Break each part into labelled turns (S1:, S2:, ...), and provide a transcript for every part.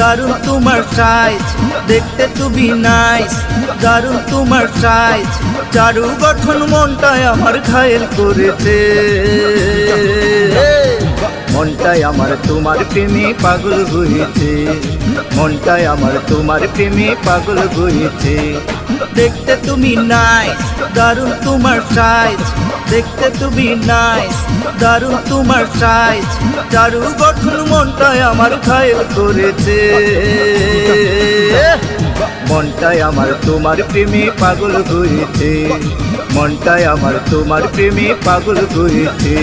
S1: দারুণ তোমার সাইজ, দেখতে তুমি নাইস। দারুণ তোমার সাইজ, চারু গঠন মনটাই আমার ঘায়েল করেছে। মনটাই আমার তোমার প্রেমে পাগল হয়েছে। মনটাই আমার তোমার প্রেমে পাগল হয়েছে। দেখতে তুমি নাইস, দারুণ তোমার সাইজ। দেখতে তুমি নাইস, দারুণ তোমার সাইজ। চারু গঠন মনটাই আমার ঘায়েল করেছে। মনটাই আমার তোমার প্রেমে পাগল হয়েছে। মনটাই আমার তোমার প্রেমে পাগল হয়েছে।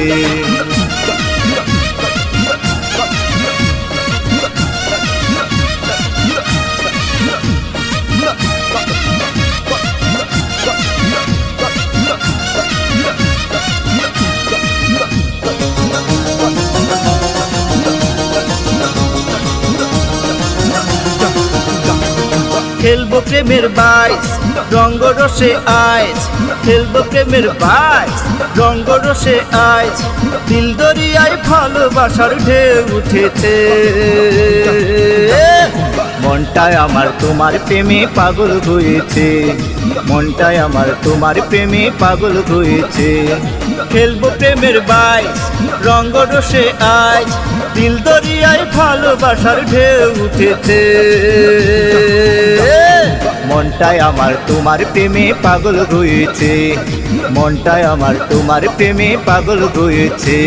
S1: খেলবো প্রেমের বাইস, রঙ্গরসে আইজ। খেলবো প্রেমের বাইস, রঙ্গরসে আইজ। দিল দরিয়ায় ভালোবাসার ঢেউ উঠেছে। মনটাই আমার তোমার প্রেমে পাগল হয়েছে। মনটাই আমার তোমার প্রেমে পাগল হয়েছে। খেলবো প্রেমের বাইস, রঙ্গরসে আইজ। দিল দরিয়ায় ভালোবাসার ঢেউ উঠেছে। মনটাই আমার তোমার প্রেমে পাগল হয়েছে। মনটাই আমার তোমার প্রেমে পাগল হয়েছে।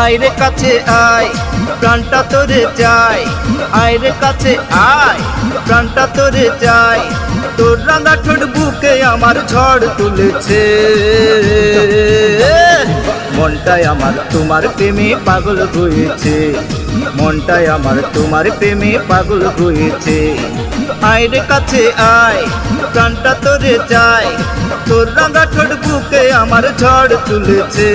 S1: আয় রে কাছে আয়, প্রাণটা তোরে চাই। আয় রে কাছে আয়, প্রাণটা তোরে চাই। তোর রাঙা ঠোঁট বুকে আমার ঝড় তুলেছে। মনটাই আমার তোমার প্রেমে পাগল হয়েছে। মনটাই আমার তোমার প্রেমে পাগল হয়েছে। আয় রে কাছে আয়, প্রাণটা তোরে চাই। তোর রাঙা ঠোঁট বুকে আমার ঝড় তুলেছে।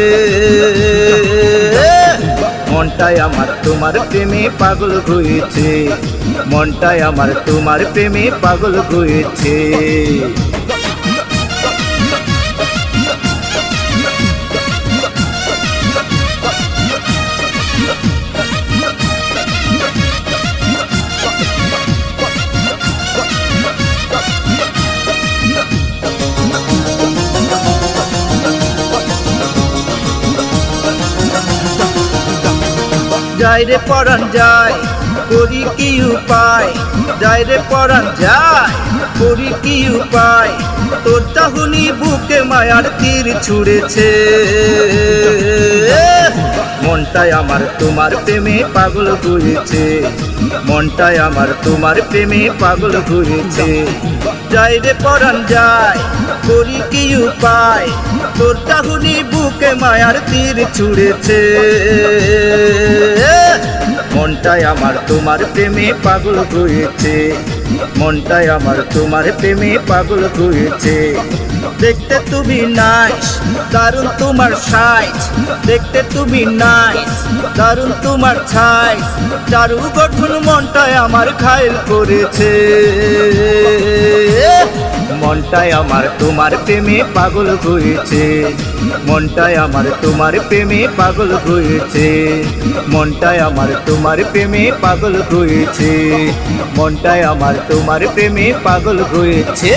S1: মনটাই আমার তোমার প্রেমে পাগল হয়েছে। মনটাই আমার তোমার প্রেমে পাগল হয়েছে। যাই রে পরাণ যায়, করি কি উপায়। যাই রে পরাণ যায়, করি কি উপায়। তোর চাহনি বুকে মায়ার তীর ছুঁড়েছে। মনটাই আমার তোমার প্রেমে পাগল হয়েছে। মনটাই আমার তোমার প্রেমে পাগল হয়েছে। যাই রে পরাণ যায়, করি কি উপায়। তোর চাহনি বুকে মায়ার তীর ছুঁড়েছে। মনটাই আমার তোমার প্রেমে পাগল হয়েছে। মনটাই আমার তোমার প্রেমে পাগল হয়েছে। দেখতে তুমি নাইস, দারুণ তোমার সাইজ। দেখতে তুমি নাইস, দারুণ তোমার সাইজ। চারু গঠন মনটাই আমার ঘায়েল করেছে। মনটাই আমার তোমার প্রেমে পাগল হয়েছে। মনটাই আমার তোমার প্রেমে পাগল হয়েছে। মনটাই আমার তোমার প্রেমে পাগল হয়েছে। মনটাই আমার তোমার প্রেমে পাগল হয়েছে।